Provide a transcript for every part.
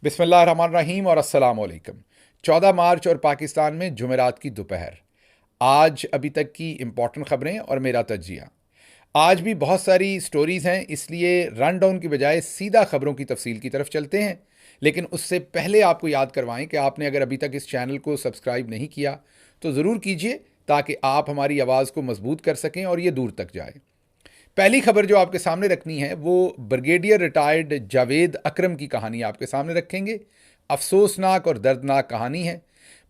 बिस्मिल्लाहिर्रहमानिर्रहीम और अस्सलाम वालेकुम। 14 मार्च और पाकिस्तान में जुमेरात की दोपहर। आज अभी तक की इम्पॉर्टेंट खबरें और मेरा तज्जिया। आज भी बहुत सारी स्टोरीज़ हैं, इसलिए रन डाउन की बजाय सीधा खबरों की तफसील की तरफ चलते हैं। लेकिन उससे पहले आपको याद करवाएं कि आपने अगर अभी तक इस चैनल को सब्सक्राइब नहीं किया तो ज़रूर कीजिए, ताकि आप हमारी आवाज़ को मजबूत कर सकें और ये दूर तक जाए। पहली खबर जो आपके सामने रखनी है वो ब्रिगेडियर रिटायर्ड जावेद अकरम की कहानी आपके सामने रखेंगे। अफसोसनाक और दर्दनाक कहानी है।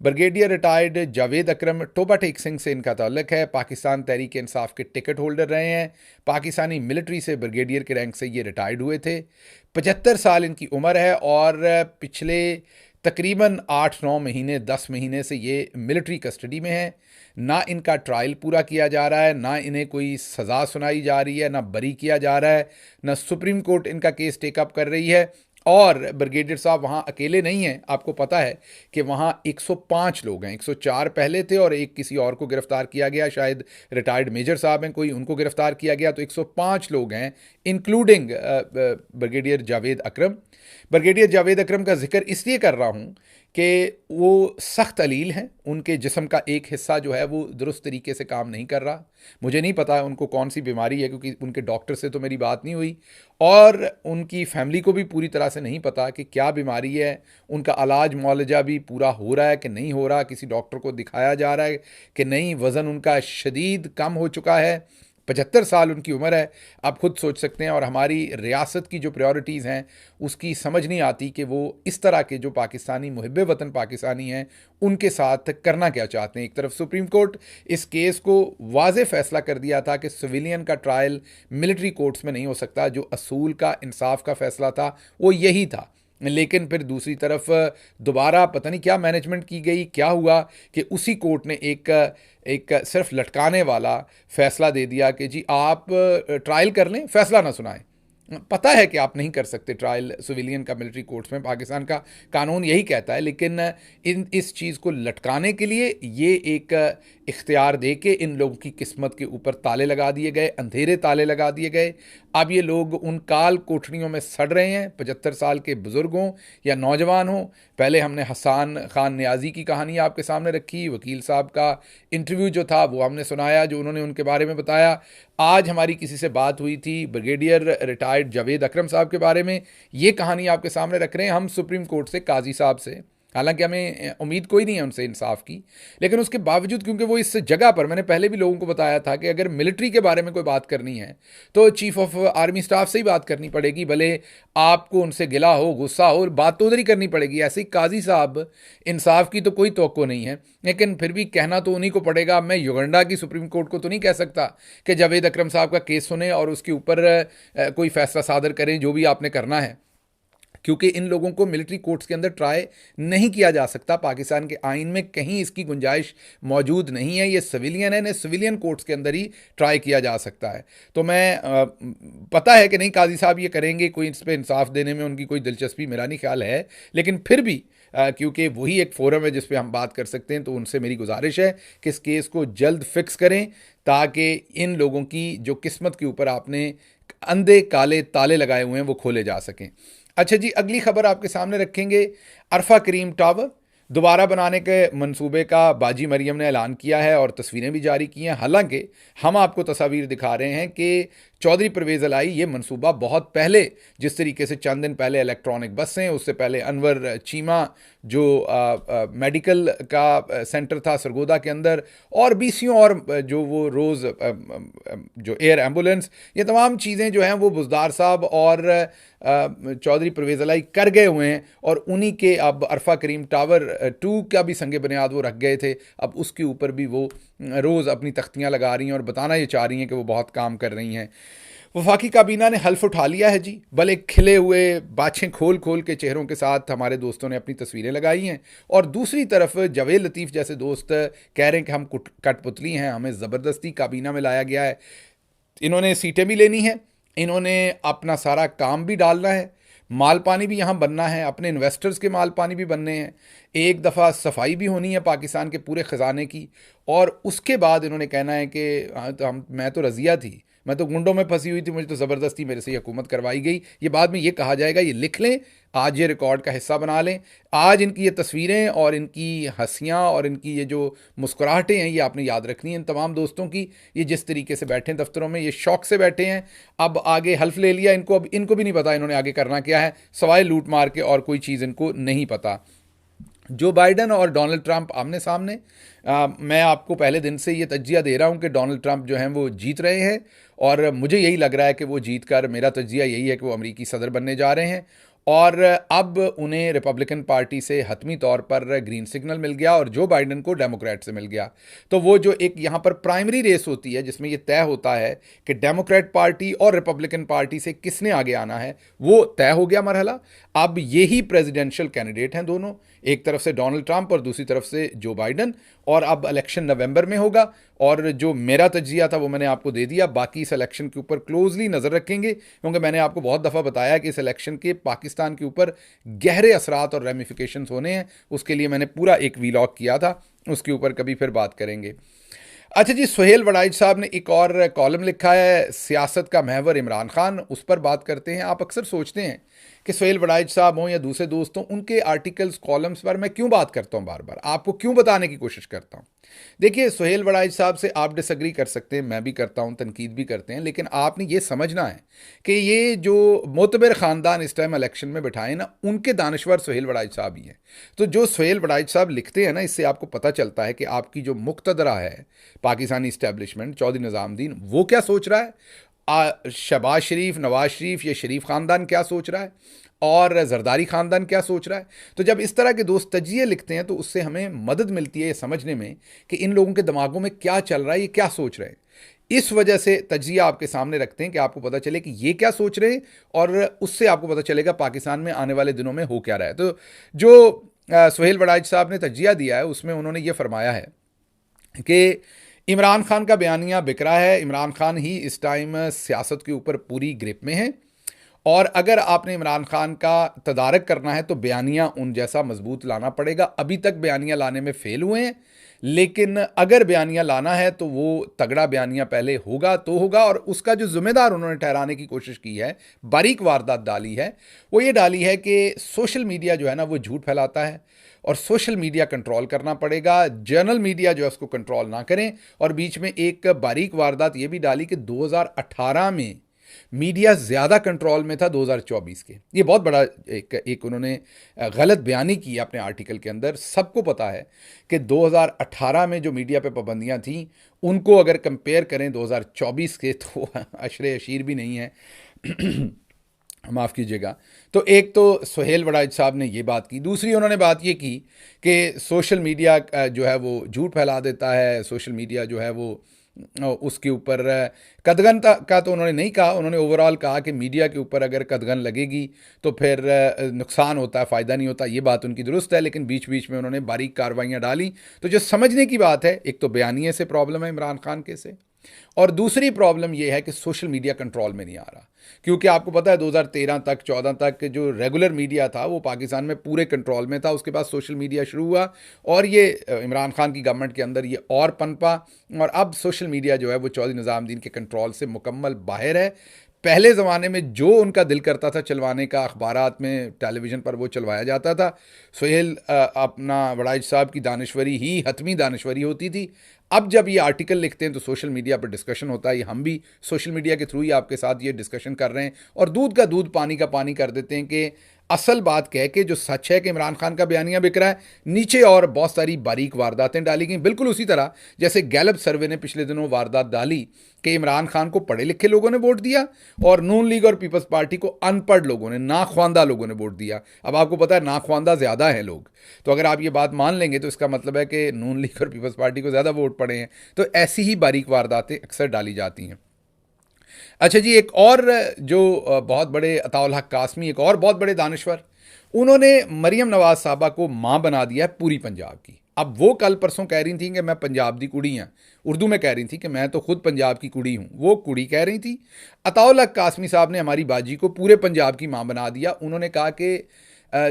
ब्रिगेडियर रिटायर्ड जावेद अकरम टोबा टेक सिंह से इनका ताल्लुक है। पाकिस्तान तहरीक इंसाफ के टिकट होल्डर रहे हैं। पाकिस्तानी मिलिट्री से ब्रिगेडियर के रैंक से ये रिटायर्ड हुए थे। 75 साल इनकी उम्र है और पिछले तकरीबन 8-9 महीने 10 महीने से ये मिलिट्री कस्टडी में है। ना इनका ट्रायल पूरा किया जा रहा है, ना इन्हें कोई सज़ा सुनाई जा रही है, ना बरी किया जा रहा है, ना सुप्रीम कोर्ट इनका केस टेकअप कर रही है। और ब्रिगेडियर साहब वहाँ अकेले नहीं हैं। आपको पता है कि वहाँ 105 लोग हैं। 104 पहले थे और एक किसी और को गिरफ्तार किया गया, शायद रिटायर्ड मेजर साहब हैं कोई, उनको गिरफ्तार किया गया। तो 105 लोग हैं, इंक्लूडिंग ब्रिगेडियर जावेद अकरम। ब्रिगेडियर जावेद अकरम का जिक्र इसलिए कर रहा हूँ कि वो सख्त अलील हैं। उनके जिस्म का एक हिस्सा जो है वो दुरुस्त तरीके से काम नहीं कर रहा। मुझे नहीं पता उनको कौन सी बीमारी है, क्योंकि उनके डॉक्टर से तो मेरी बात नहीं हुई, और उनकी फैमिली को भी पूरी तरह से नहीं पता कि क्या बीमारी है। उनका इलाज मुआलजा भी पूरा हो रहा है कि नहीं हो रहा, किसी डॉक्टर को दिखाया जा रहा है कि नहीं, वज़न उनका शदीद कम हो चुका है। 75 साल उनकी उम्र है। आप खुद सोच सकते हैं। और हमारी रियासत की जो प्रायोरिटीज़ हैं उसकी समझ नहीं आती कि वो इस तरह के जो पाकिस्तानी मुहिब्बे वतन पाकिस्तानी हैं उनके साथ करना क्या चाहते हैं। एक तरफ सुप्रीम कोर्ट इस केस को वाज़े फ़ैसला कर दिया था कि सिविलियन का ट्रायल मिलिट्री कोर्ट्स में नहीं हो सकता। जो असूल का इंसाफ का फ़ैसला था वो यही था। लेकिन फिर दूसरी तरफ दोबारा पता नहीं क्या मैनेजमेंट की गई, क्या हुआ कि उसी कोर्ट ने एक एक सिर्फ लटकाने वाला फ़ैसला दे दिया कि जी आप ट्रायल कर लें, फ़ैसला ना सुनाएं। पता है कि आप नहीं कर सकते ट्रायल सिविलियन का मिलिट्री कोर्ट्स में, पाकिस्तान का कानून यही कहता है। लेकिन इस चीज़ को लटकाने के लिए ये एक इख्तियार दे के इन लोगों की किस्मत के ऊपर ताले लगा दिए गए, अंधेरे ताले लगा दिए गए। अब ये लोग उन काल कोठरियों में सड़ रहे हैं, 75 साल के बुज़ुर्ग हों या नौजवान हों। पहले हमने हसन खान नियाज़ी की कहानी आपके सामने रखी, वकील साहब का इंटरव्यू जो था वो हमने सुनाया, जो उन्होंने उनके बारे में बताया। आज हमारी किसी से बात हुई थी ब्रिगेडियर रिटायर्ड जावेद अकरम साहब के बारे में। ये कहानी आपके सामने रख रहे हैं हम सुप्रीम कोर्ट से, काजी साहब से। हालांकि हमें उम्मीद कोई नहीं है उनसे इंसाफ की, लेकिन उसके बावजूद, क्योंकि वो इस जगह पर, मैंने पहले भी लोगों को बताया था कि अगर मिलिट्री के बारे में कोई बात करनी है तो चीफ ऑफ आर्मी स्टाफ से ही बात करनी पड़ेगी। भले आपको उनसे गिला हो, गुस्सा हो, बात तो उधर ही करनी पड़ेगी। ऐसे ही काजी साहब, इंसाफ की तो कोई तवक्को नहीं है, लेकिन फिर भी कहना तो उन्हीं को पड़ेगा। मैं युगांडा की सुप्रीम कोर्ट को तो नहीं कह सकता कि जावेद अकरम साहब का केस सुने और उसके ऊपर कोई फैसला सादर करें, जो भी आपने करना है, क्योंकि इन लोगों को मिलिट्री कोर्ट्स के अंदर ट्राई नहीं किया जा सकता। पाकिस्तान के आइन में कहीं इसकी गुंजाइश मौजूद नहीं है। ये सिविलियन है, इन्हें सिविलियन कोर्ट्स के अंदर ही ट्राई किया जा सकता है। तो मैं पता है कि नहीं काजी साहब ये करेंगे, कोई इस पर इंसाफ देने में उनकी कोई दिलचस्पी मेरा नहीं ख्याल है, लेकिन फिर भी क्योंकि वही एक फोरम है जिस पे हम बात कर सकते हैं, तो उनसे मेरी गुजारिश है कि इस केस को जल्द फिक्स करें, ताकि इन लोगों की जो किस्मत के ऊपर आपने अंधे काले ताले लगाए हुए हैं वो खोले जा सकें। अच्छा जी, अगली खबर आपके सामने रखेंगे। अरफा करीम टावर दोबारा बनाने के मंसूबे का बाजी मरियम ने ऐलान किया है और तस्वीरें भी जारी की हैं। हालांकि हम आपको तस्वीर दिखा रहे हैं कि चौधरी परवेज़ अलाई ये मंसूबा बहुत पहले, जिस तरीके से चंद दिन पहले इलेक्ट्रॉनिक बसें, उससे पहले अनवर चीमा जो मेडिकल का सेंटर था सरगोदा के अंदर, और बीसियों और जो वो रोज़ जो एयर एम्बुलेंस, ये तमाम चीज़ें जो हैं वो बुज़दार साहब और चौधरी परवेज़ अलाई कर गए हुए हैं। और उन्हीं के अब अरफा करीम टावर 2 का भी संगे बुनियाद वो रख गए थे। अब उसके ऊपर भी वो रोज़ अपनी तख्तियाँ लगा रही हैं और बताना ये चाह रही हैं कि वो बहुत काम कर रही हैं। वफाकी काबीना ने हल्फ उठा लिया है जी। भले खिले हुए बाछें खोल खोल के चेहरों के साथ हमारे दोस्तों ने अपनी तस्वीरें लगाई हैं, और दूसरी तरफ जावेद लतीफ़ जैसे दोस्त कह रहे हैं कि हम कठपुतली हैं, हमें ज़बरदस्ती काबीना में लाया गया है। इन्होंने सीटें भी लेनी है, इन्होंने अपना सारा काम भी डालना है, माल पानी भी यहाँ बनना है, अपने इन्वेस्टर्स के माल पानी भी बनने हैं, एक दफ़ा सफाई भी होनी है पाकिस्तान के पूरे ख़जाने की। और उसके बाद इन्होंने कहना है कि हाँ, तो मैं तो रज़िया थी, मैं तो गुंडों में फंसी हुई थी, मुझे तो ज़बरदस्ती मेरे से ये हुकूमत करवाई गई। ये बाद में ये कहा जाएगा, ये लिख लें, आज ये रिकॉर्ड का हिस्सा बना लें। आज इनकी ये तस्वीरें और इनकी हंसियाँ और इनकी ये जो मुस्कुराहटें हैं, ये आपने याद रखनी है इन तमाम दोस्तों की। ये जिस तरीके से बैठे हैं दफ्तरों में, ये शौक से बैठे हैं। अब आगे हल्फ ले लिया इनको, अब इनको भी नहीं पता इन्होंने आगे करना क्या है, सवाए लूट मार के, और कोई चीज़ इनको नहीं पता। जो बाइडन और डोनाल्ड ट्रंप आमने सामने, मैं आपको पहले दिन से ये तज्जिया दे रहा हूँ कि डोनाल्ड ट्रंप जो हैं वो जीत रहे हैं, और मुझे यही लग रहा है कि वो जीत कर, मेरा तज्जिया यही है कि वो अमेरिकी सदर बनने जा रहे हैं। और अब उन्हें रिपब्लिकन पार्टी से हतमी तौर पर ग्रीन सिग्नल मिल गया और जो बाइडन को डेमोक्रेट से मिल गया। तो वो जो एक यहाँ पर प्राइमरी रेस होती है जिसमें ये तय होता है कि डेमोक्रेट पार्टी और रिपब्लिकन पार्टी से किसने आगे आना है, वो तय हो गया मरहला। अब यही प्रेसिडेंशियल कैंडिडेट हैं दोनों, एक तरफ से डोनाल्ड ट्रंप और दूसरी तरफ से जो बाइडन। और अब इलेक्शन नवंबर में होगा, और जो मेरा तज्जिया था वो मैंने आपको दे दिया। बाकी इस इलेक्शन के ऊपर क्लोजली नज़र रखेंगे, क्योंकि मैंने आपको बहुत दफ़ा बताया कि इस इलेक्शन के पाकिस्तान के ऊपर गहरे असरात और रेमिफिकेशंस होने हैं। उसके लिए मैंने पूरा एक वीलॉग किया था, उसके ऊपर कभी फिर बात करेंगे। अच्छा जी, सुहेल वड़ाइच साहब ने एक और कॉलम लिखा है, सियासत का महवर इमरान खान, उस पर बात करते हैं। आप अक्सर सोचते हैं कि सुहेल वड़ाइच साहब हों या दूसरे दोस्त हों, उनके आर्टिकल्स, कॉलम्स पर मैं क्यों बात करता हूं, बार बार आपको क्यों बताने की कोशिश करता हूं। देखिए, सुहेल वड़ाइच साहब से आप डिसएग्री कर सकते हैं, मैं भी करता हूं, तनकीद भी करते हैं, लेकिन आपने ये समझना है कि ये जो मोतबर ख़ानदान इस टाइम इलेक्शन में बैठाए ना, उनके दानश्वर सुहेल वड़ाइच साहब ही हैं। तो जो सुहेल वड़ाइच साहब लिखते हैं ना, इससे आपको पता चलता है कि आपकी जो मुक्तदरा है पाकिस्तानी इस्टेब्लिशमेंट, चौधरी निज़ामुद्दीन, वो क्या सोच रहा है, शहबाज शरीफ, नवाज शरीफ, ये शरीफ ख़ानदान क्या सोच रहा है, और जरदारी ख़ानदान क्या सोच रहा है। तो जब इस तरह के दोस्त तजिए लिखते हैं तो उससे हमें मदद मिलती है ये समझने में कि इन लोगों के दिमागों में क्या चल रहा है, ये क्या सोच रहे हैं। इस वजह से तजिया आपके सामने रखते हैं कि आपको पता चले कि ये क्या सोच रहे हैं, और उससे आपको पता चलेगा पाकिस्तान में आने वाले दिनों में हो क्या रहा है। तो जो सुहेल वड़ाइच साहब ने तजिया दिया है, उसमें उन्होंने ये फरमाया है कि इमरान खान का बयानिया बिक रहा है, इमरान खान ही इस टाइम सियासत के ऊपर पूरी ग्रिप में है, और अगर आपने इमरान खान का तदारक करना है तो बयानिया उन जैसा मजबूत लाना पड़ेगा। अभी तक बयानिया लाने में फेल हुए हैं, लेकिन अगर बयानिया लाना है तो वो तगड़ा बयानिया पहले होगा तो होगा। और उसका जो जिम्मेदार उन्होंने ठहराने की कोशिश की है, बारीक वारदात डाली है, वो ये डाली है कि सोशल मीडिया जो है ना वो झूठ फैलाता है, और सोशल मीडिया कंट्रोल करना पड़ेगा, जर्नल मीडिया जो है उसको कंट्रोल ना करें। और बीच में एक बारीक वारदात ये भी डाली कि 2018 में मीडिया ज़्यादा कंट्रोल में था 2024 के। ये बहुत बड़ा एक उन्होंने गलत बयानी की अपने आर्टिकल के अंदर। सबको पता है कि 2018 में जो मीडिया पे पाबंदियां थी, उनको अगर कंपेयर करें 2024 के, तो अशरे अशीर भी नहीं है माफ़ कीजिएगा। तो एक तो सुहेल वड़ाइच साहब ने ये बात की, दूसरी उन्होंने बात ये की कि सोशल मीडिया जो है वो झूठ फैला देता है, सोशल मीडिया जो है वो उसके ऊपर कदगन का तो उन्होंने नहीं कहा, उन्होंने ओवरऑल कहा कि मीडिया के ऊपर अगर कदगन लगेगी तो फिर नुकसान होता है, फ़ायदा नहीं होता। ये बात उनकी दुरुस्त है, लेकिन बीच बीच में उन्होंने बारीक कार्रवाइयाँ डाली। तो जो समझने की बात है, एक तो बयानिए से प्रॉब्लम है इमरान खान के से, और दूसरी प्रॉब्लम यह है कि सोशल मीडिया कंट्रोल में नहीं आ रहा। क्योंकि आपको पता है 2013 तक 14 तक जो रेगुलर मीडिया था वो पाकिस्तान में पूरे कंट्रोल में था। उसके बाद सोशल मीडिया शुरू हुआ और ये इमरान खान की गवर्नमेंट के अंदर ये और पनपा, और अब सोशल मीडिया जो है वो चौधरी निज़ामुद्दीन के कंट्रोल से मुकम्मल बाहर है। पहले ज़माने में जो उनका दिल करता था चलवाने का, अखबारात में, टेलीविज़न पर वो चलवाया जाता था। सुहेल अपना वड़ाइच साहब की दानश्वरी ही हतमी दानश्वरी होती थी। अब जब ये आर्टिकल लिखते हैं तो सोशल मीडिया पर डिस्कशन होता है। हम भी सोशल मीडिया के थ्रू ही आपके साथ ये डिस्कशन कर रहे हैं, और दूध का दूध पानी का पानी कर देते हैं कि असल बात कह के जो सच है कि इमरान खान का बयानिया बिक रहा है, नीचे और बहुत सारी बारीक वारदातें डाली गई। बिल्कुल उसी तरह जैसे गैलप सर्वे ने पिछले दिनों वारदात डाली कि इमरान खान को पढ़े लिखे लोगों ने वोट दिया और नून लीग और पीपल्स पार्टी को अनपढ़ लोगों ने, नाख्वांदा लोगों ने वोट दिया। अब आपको पता है नाख्वांदा ज़्यादा है लोग, तो अगर आप ये बात मान लेंगे तो इसका मतलब है कि नून लीग और पीपल्स पार्टी को ज़्यादा वोट पड़े हैं। तो ऐसी ही बारीक वारदातें अक्सर डाली जाती हैं। अच्छा जी, एक और जो बहुत बड़े अताउल हक कासमी, एक और बहुत बड़े दानश्वर, उन्होंने मरियम नवाज साहबा को मां बना दिया है पूरी पंजाब की। अब वो कल परसों कह रही थी कि मैं पंजाब दी कुड़ी हैं, उर्दू में कह रही थी कि मैं तो खुद पंजाब की कुड़ी हूं। वो कुड़ी कह रही थी। अताउल हक कासमी साहब ने हमारी बाजी को पूरे पंजाब की मां बना दिया। उन्होंने कहा कि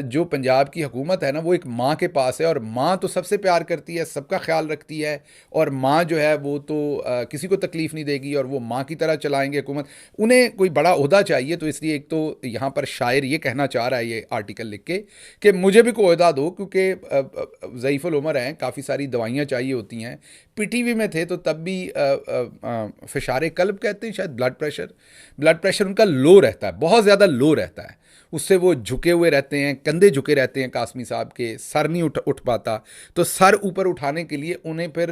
जो पंजाब की हुकूमत है ना वो एक माँ के पास है, और माँ तो सबसे प्यार करती है, सबका ख्याल रखती है, और माँ जो है वो तो किसी को तकलीफ़ नहीं देगी, और वो माँ की तरह चलाएंगे हुकूमत। उन्हें कोई बड़ा ओहदा चाहिए, तो इसलिए एक तो यहाँ पर शायर ये कहना चाह रहा है ये आर्टिकल लिख के कि मुझे भी कोई ओहदा दो, क्योंकि ज़ईफ़ुल उमर हैं, काफ़ी सारी दवाइयाँ चाहिए होती हैं। पीटीवी में थे तो तब भी फ़िशारे कल्ब कहते हैं शायद, ब्लड प्रेशर उनका लो रहता है, बहुत ज़्यादा लो रहता है। उससे वो झुके हुए रहते हैं, कंधे झुके रहते हैं कासमी साहब के, सर नहीं उठ पाता। तो सर ऊपर उठाने के लिए उन्हें फिर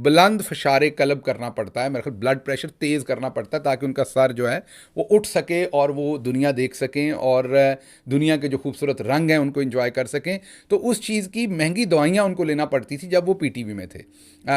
बुलंद फ़िशारे कल्ब करना पड़ता है, मेरे ख्याल ब्लड प्रेशर तेज़ करना पड़ता है, ताकि उनका सर जो है वो उठ सके और वो दुनिया देख सकें, और दुनिया के जो खूबसूरत रंग हैं उनको एंजॉय कर सकें। तो उस चीज़ की महंगी दवाइयाँ उनको लेना पड़ती थी जब वो पीटीवी में थे,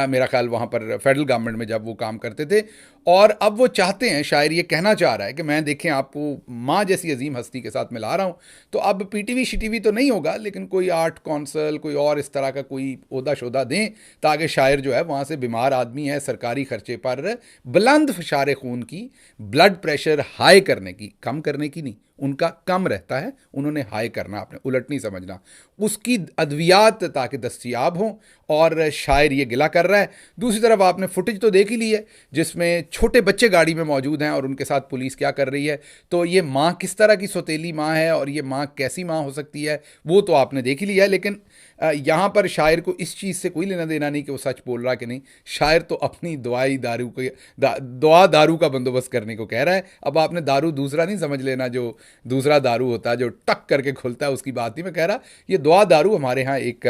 मेरा ख्याल वहाँ पर फेडरल गवर्नमेंट में जब वो काम करते थे। और अब वो चाहते हैं, शायर ये कहना चाह रहा है कि मैं देखें आपको माँ जैसी अजीम हस्ती के साथ मिला रहा हूँ, तो अब पीटीवी शिटीवी तो नहीं होगा, लेकिन कोई आर्ट कौंसल, कोई और इस तरह का कोई ओहदा शोदा दें, ताकि शायर जो है वहाँ से बीमार आदमी है, सरकारी खर्चे पर बुलंद फ़िशारे खून की, ब्लड प्रेशर हाई करने की, कम करने की नहीं, उनका कम रहता है, उन्होंने हाई करना, आपने उलट नहीं समझना, उसकी अद्वियात ताकि दस्तयाब हों। और शायर ये गिला कर रहा है। दूसरी तरफ आपने फुटेज तो देख ही ली है, जिसमें छोटे बच्चे गाड़ी में मौजूद हैं और उनके साथ पुलिस क्या कर रही है। तो ये माँ किस तरह की सौतेली माँ है, और ये माँ कैसी माँ हो सकती है, वो तो आपने देख ही लिया है। लेकिन यहाँ पर शायर को इस चीज़ से कोई लेना देना नहीं कि वो सच बोल रहा कि नहीं। शायर तो अपनी दवा दारू का बंदोबस्त करने को कह रहा है। अब आपने दारू दूसरा नहीं समझ लेना, जो दूसरा दारू होता है जो टक करके खुलता है, उसकी बात नहीं मैं कह रहा। ये दवा दारू हमारे यहाँ एक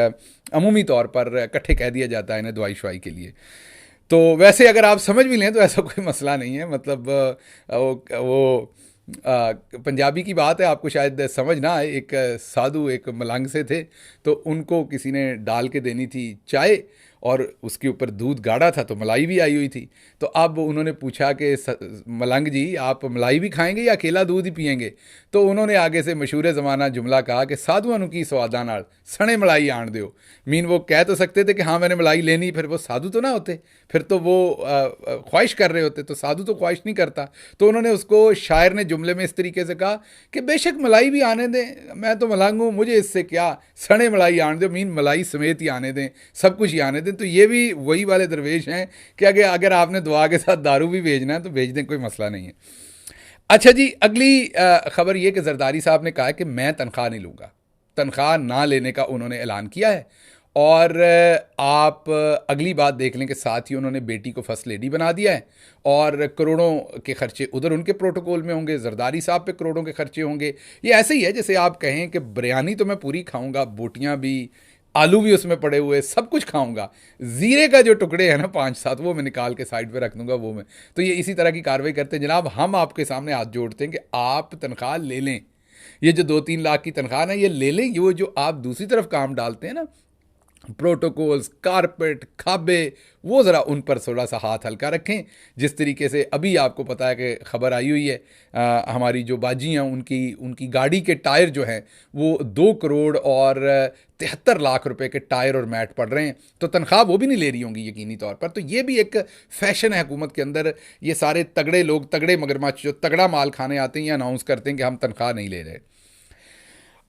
अमूमी तौर पर इकट्ठे कह दिया जाता है इन्हें दवाई शवाई के लिए। तो वैसे अगर आप समझ भी लें तो ऐसा कोई मसला नहीं है, मतलब वो पंजाबी की बात है, आपको शायद समझ ना आए। एक साधु एक मलंग से थे, तो उनको किसी ने डाल के देनी थी चाय, और उसके ऊपर दूध गाढ़ा था तो मलाई भी आई हुई थी। तो अब उन्होंने पूछा कि मलंग जी आप मलाई भी खाएंगे या अकेला दूध ही पिएंगे? तो उन्होंने आगे से मशहूर ज़माना जुमला कहा कि साधुआं की स्वादा नाल सने मलाई आण दो। मीन वो कह तो सकते थे कि हाँ मैंने मलाई लेनी, फिर वो साधु तो ना होते, फिर तो वो ख्वाहिश कर रहे होते, तो साधु तो ख्वाहिश नहीं करता। तो उन्होंने उसको, शायर ने जुमले में इस तरीके से कहा कि बेशक मलाई भी आने दें, मैं तो मलंग हूँ, मुझे इससे क्या, सने मलाई आने दो, मीन मलाई समेत ही आने दें, सब कुछ ही आने दें। तो ये भी वही वाले दरवेश हैं कि अगर आपने दुआ के साथ दारू भी भेजना है तो भेज दें, कोई मसला नहीं है। अच्छा जी, अगली खबर ये कि जरदारी साहब ने कहा कि मैं तनख्वाह नहीं लूँगा, तनख्वाह ना लेने का उन्होंने ऐलान किया है। और आप अगली बात देख लें कि साथ ही उन्होंने बेटी को फर्स्ट लेडी बना दिया है, और करोड़ों के खर्चे उधर उनके प्रोटोकॉल में होंगे, जरदारी साहब पे करोड़ों के खर्चे होंगे। ये ऐसे ही है जैसे आप कहें कि बिरयानी तो मैं पूरी खाऊंगा, बोटियां भी, आलू भी उसमें पड़े हुए, सब कुछ खाऊंगा, ज़ीरे का जो टुकड़े हैं ना 5-7 वो मैं निकाल के साइड पे रख दूंगा, वो मैं। तो ये इसी तरह की कार्रवाई करते हैं जनाब। हम आपके सामने हाथ जोड़ते हैं कि आप तनख्वाह ले लें, ये जो 2-3 लाख की तनख्वाह ना ये ले लें। ये वो जो आप दूसरी तरफ काम डालते हैं ना, प्रोटोकॉल्स, कारपेट, खाबे, वो ज़रा उन पर थोड़ा सा हाथ हल्का रखें। जिस तरीके से अभी आपको पता है कि खबर आई हुई है, हमारी जो बाजी हैं उनकी गाड़ी के टायर जो हैं वो 2 करोड़ और 73 लाख रुपए के टायर और मैट पड़ रहे हैं। तो तनख्वाह वो भी नहीं ले रही होंगी यकीनी तौर पर। तो ये भी एक फैशन है हुकूमत के अंदर, ये सारे तगड़े लोग, तगड़े मगरमच्छ जो तगड़ा माल खाने आते हैं, ये अनाउंस करते हैं कि हम तनख्वाह नहीं ले रहे।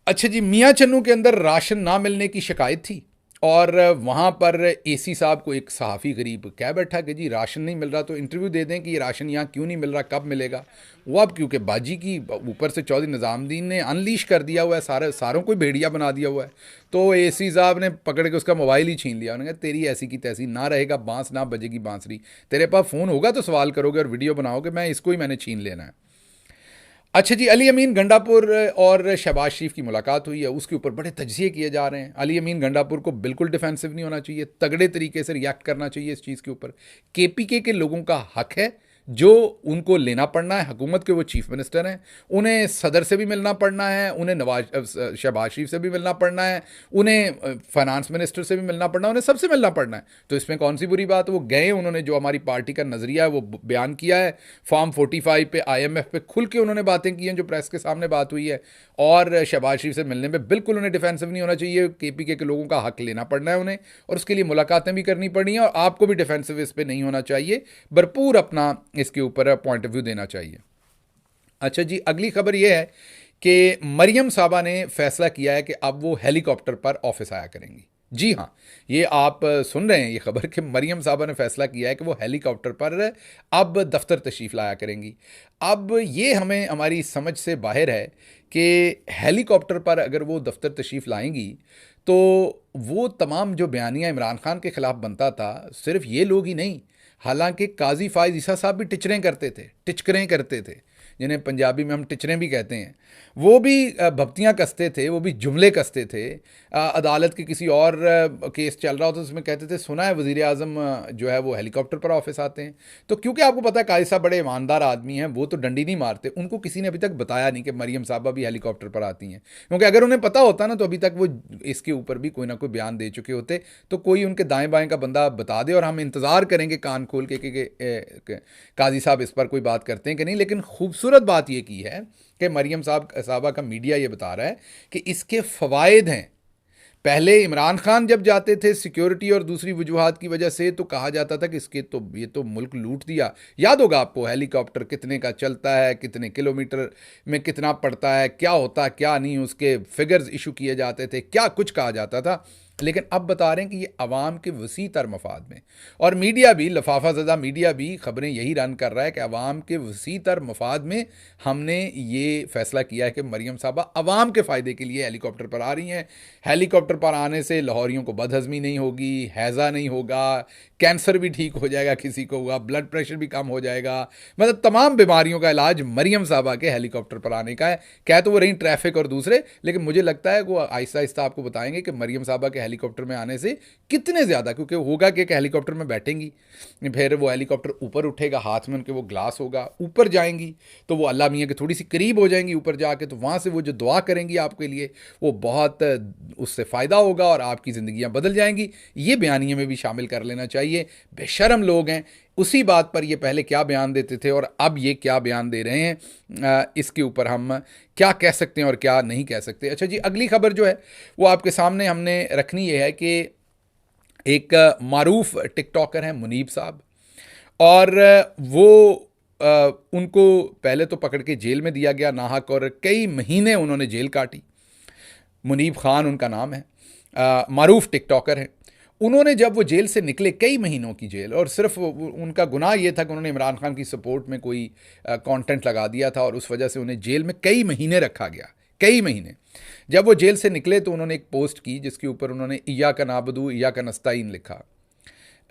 अच्छा जी, मियाँ चन्नू के अंदर राशन ना मिलने की शिकायत थी, और वहाँ पर एसी साहब को एक सहाफ़ी गरीब कह बैठा कि जी राशन नहीं मिल रहा, तो इंटरव्यू दे दें कि ये राशन यहाँ क्यों नहीं मिल रहा, कब मिलेगा। वो अब क्योंकि बाजी की ऊपर से चौधरी निज़ामुद्दीन ने अनलीश कर दिया हुआ है, सारों को भेड़िया बना दिया हुआ है। तो एसी साहब ने पकड़ के उसका मोबाइल ही छीन लिया। उन्होंने कहा तेरी ऐसी की तैसी, ना रहेगा बांस ना बजेगी बांसुरी, तेरे पास फ़ोन होगा तो सवाल करोगे और वीडियो बनाओगे, मैं इसको ही मैंने छीन लेना है। अच्छा जी, अली अमीन गंडापुर और शहबाज शरीफ की मुलाकात हुई है, उसके ऊपर बड़े तज्जिए किए जा रहे हैं। अली अमीन गंडापुर को बिल्कुल डिफेंसिव नहीं होना चाहिए, तगड़े तरीके से रिएक्ट करना चाहिए इस चीज़ के ऊपर। केपीके के लोगों का हक है, जो उनको लेना पड़ना है, हुकूमत के वो चीफ मिनिस्टर हैं, उन्हें सदर से भी मिलना पड़ना है, उन्हें शहबाज शरीफ से भी मिलना पड़ना है, उन्हें फाइनेंस मिनिस्टर से भी मिलना पड़ना है, उन्हें सबसे मिलना पड़ना है। तो इसमें कौन सी बुरी बात है? वो गए, उन्होंने जो हमारी पार्टी का नज़रिया है वो बयान किया है, फॉर्म 45 पे, IMF पे खुल के उन्होंने बातें की हैं जो प्रेस के सामने बात हुई है। और शहबाज शरीफ से मिलने में बिल्कुल उन्हें डिफेंसिव नहीं होना चाहिए। KPK के लोगों का हक लेना पड़ना है उन्हें, और उसके लिए मुलाकातें भी करनी पड़नी है, और आपको भी डिफेंसिव इस पर नहीं होना चाहिए, भरपूर अपना इसके ऊपर पॉइंट ऑफ व्यू देना चाहिए। अच्छा जी, अगली खबर यह है कि मरियम साहबा ने फैसला किया है कि अब वो हेलीकॉप्टर पर ऑफिस आया करेंगी। जी हाँ, ये आप सुन रहे हैं ये खबर कि मरियम साहबा ने फैसला किया है कि वो हेलीकॉप्टर पर अब दफ्तर तशरीफ़ लाया करेंगी। अब ये हमें हमारी समझ से बाहर है कि हेलीकॉप्टर पर अगर वो दफ्तर तशरीफ़ लाएंगी तो वो तमाम जो बयानिया इमरान खान के ख़िलाफ़ बनता था, सिर्फ ये लोग ही नहीं, हालांकि काजी फायज ईसा साहब भी टिचकरें करते थे, जिन्हें पंजाबी में हम टिचरें भी कहते हैं, वो भी भब्तियाँ कसते थे, वो भी जुमले कसते थे। अदालत के किसी और केस चल रहा होता तो उसमें कहते थे सुना है वज़ीर आज़म जो है वो हेलीकॉप्टर पर ऑफिस आते हैं। तो क्योंकि आपको पता है काजी साहब बड़े ईमानदार आदमी हैं, वो तो डंडी नहीं मारते, उनको किसी ने अभी तक बताया नहीं कि मरियम साहबा भी हेलीकॉप्टर पर आती हैं, क्योंकि अगर उन्हें पता होता ना तो अभी तक वो इसके ऊपर भी कोई ना कोई बयान दे चुके होते। तो कोई उनके दाएं बाएं का बंदा बता दे और हम इंतज़ार करेंगे कान खोल के कि काजी साहब इस पर कोई बात करते हैं कि नहीं। लेकिन खूबसूरत बात यह की है कि मरियम साहबा का मीडिया ये बता रहा है कि इसके फ़वाइद हैं। पहले इमरान खान जब जाते थे सिक्योरिटी और दूसरी वजूहात की वजह से तो कहा जाता था कि इसके तो ये तो मुल्क लूट दिया। याद होगा आपको हेलीकॉप्टर कितने का चलता है, कितने किलोमीटर में कितना पड़ता है, क्या होता क्या नहीं, उसके फिगर्स इशू किए जाते थे, क्या कुछ कहा जाता था। लेकिन अब बता रहे हैं कि ये अवाम के वसी तर मफाद में, और मीडिया भी, लफाफा ज़दा मीडिया भी खबरें यही रन कर रहा है कि अवाम के वसी तर मफाद में हमने ये फ़ैसला किया है कि मरियम साहबा अवाम के फ़ायदे के लिए हेलीकॉप्टर पर आ रही हैं। हेलीकॉप्टर पर आने से लाहौरियों को बदहज़मी नहीं होगी, हैज़ा नहीं होगा, कैंसर भी ठीक हो जाएगा, किसी को हुआ ब्लड प्रेशर भी कम हो जाएगा, मतलब तमाम बीमारियों का इलाज मरियम साहबा के हेलीकॉप्टर पर आने का है। कह तो वो रही ट्रैफिक और दूसरे, लेकिन मुझे लगता है वो आहिस्ता आहिस्ता आपको बताएंगे कि मरियम साहबा के हेलीकॉप्टर में आने से कितने ज़्यादा, क्योंकि होगा कि हेलीकॉप्टर में बैठेंगी, फिर वो हेलीकॉप्टर ऊपर उठेगा, हाथ में उनके वो ग्लास होगा, ऊपर जाएंगी तो वो अल्लाह मियाँ के थोड़ी सी करीब हो जाएंगी ऊपर जाके, तो वहाँ से वो जो दुआ करेंगी आपके लिए वो बहुत उससे फ़ायदा होगा और आपकी ज़िंदगियाँ बदल जाएंगी। ये बयानिए में भी शामिल कर लेना चाहिए। बेशर्म लोग हैं, उसी बात पर ये पहले क्या बयान देते थे और अब ये क्या बयान दे रहे हैं, इसके ऊपर हम क्या कह सकते हैं और क्या नहीं कह सकते। अच्छा जी, अगली खबर जो है वो आपके सामने हमने रखनी ये है कि एक मारूफ टिकटॉकर हैं मुनीब साहब, और वो उनको पहले तो पकड़ के जेल में दिया गया नाहक, और कई महीने उन्होंने जेल काटी। मुनीब खान उनका नाम है, मारूफ टिकटॉकर हैं। उन्होंने जब वो जेल से निकले, कई महीनों की जेल, और सिर्फ उनका गुनाह ये था कि उन्होंने इमरान खान की सपोर्ट में कोई कंटेंट लगा दिया था और उस वजह से उन्हें जेल में कई महीने रखा गया, कई महीने। जब वो जेल से निकले तो उन्होंने एक पोस्ट की जिसके ऊपर उन्होंने इय्याका नाबुदु इय्याका नस्ताईन लिखा।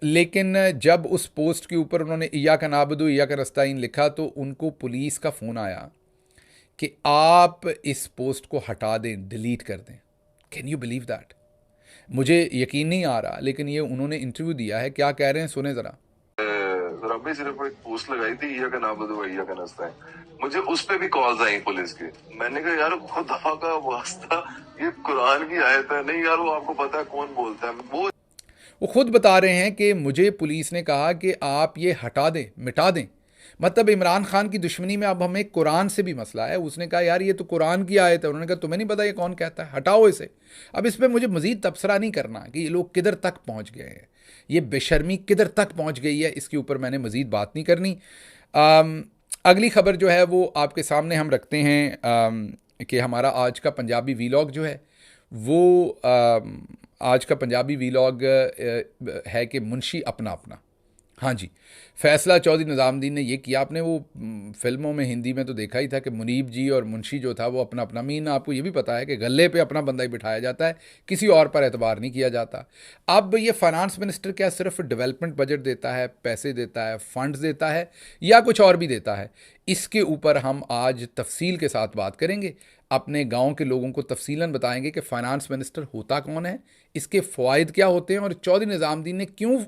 लेकिन जब उस पोस्ट के ऊपर उन्होंने इय्याका नाबुदु इय्याका नस्ताईन लिखा तो उनको पुलिस का फ़ोन आया कि आप इस पोस्ट को हटा दें, डिलीट कर दें। Can you believe that? मुझे यकीन नहीं आ रहा, लेकिन ये उन्होंने इंटरव्यू दिया है, क्या कह रहे हैं सुने ज़रा। रब्बी सिर्फ एक पोस्ट लगाई थी इया का नाम बदो इया का नस्ता है, मुझे उस पे भी कॉल्स आई पुलिस की। मैंने कहा यार खुदा का वास्ता, ये कुरान की आयत है। नहीं यार, वो आपको पता है कौन बोलता है। वो खुद बता रहे हैं कि मुझे पुलिस ने कहा कि आप ये हटा दें, मिटा दें। मतलब इमरान खान की दुश्मनी में अब हमें कुरान से भी मसला है। उसने कहा यार ये तो कुरान की आयत है। उन्होंने कहा तुम्हें नहीं पता ये कौन कहता है, हटाओ इसे। अब इस पर मुझे मज़ीद तबसरा नहीं करना कि ये लोग किधर तक पहुंच गए हैं, ये बेशर्मी किधर तक पहुंच गई है, इसके ऊपर मैंने मज़ीद बात नहीं करनी। अगली खबर जो है वो आपके सामने हम रखते हैं कि हमारा आज का पंजाबी वीलॉग जो है वो आज का पंजाबी वीलॉग है कि मुंशी अपना अपना। हाँ जी, फैसला चौधरी निज़ामुद्दीन ने ये किया। आपने वो फिल्मों में हिंदी में तो देखा ही था कि मुनीब जी और मुंशी जो था वो अपना अपना, मीन आपको ये भी पता है कि गले पे अपना बंदा ही बिठाया जाता है, किसी और पर एतबार नहीं किया जाता। अब ये फाइनेंस मिनिस्टर क्या सिर्फ डेवलपमेंट बजट देता है, पैसे देता है, फंड्स देता है, या कुछ और भी देता है? इसके ऊपर हम आज तफसील के साथ बात करेंगे। अपने गांव के लोगों को तफसीलन बताएंगे कि फाइनेंस मिनिस्टर होता कौन है, इसके फ़वाइद क्या होते हैं, और चौधरी निज़ामुद्दीन ने क्यों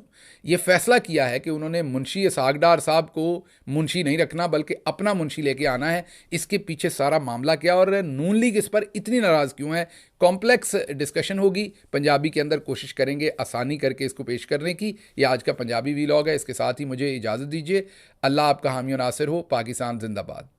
ये फ़ैसला किया है कि उन्होंने मुंशी सागडार साहब को मुंशी नहीं रखना बल्कि अपना मुंशी लेके आना है। इसके पीछे सारा मामला क्या, और नून लीग इस पर इतनी नाराज़ क्यों है? कॉम्प्लेक्स डिस्कशन होगी पंजाबी के अंदर, कोशिश करेंगे आसानी करके इसको पेश करने की। ये आज का पंजाबी वीलॉग है। इसके साथ ही मुझे इजाज़त दीजिए। अल्लाह आपका हामी और नासिर हो। पाकिस्तान जिंदाबाद।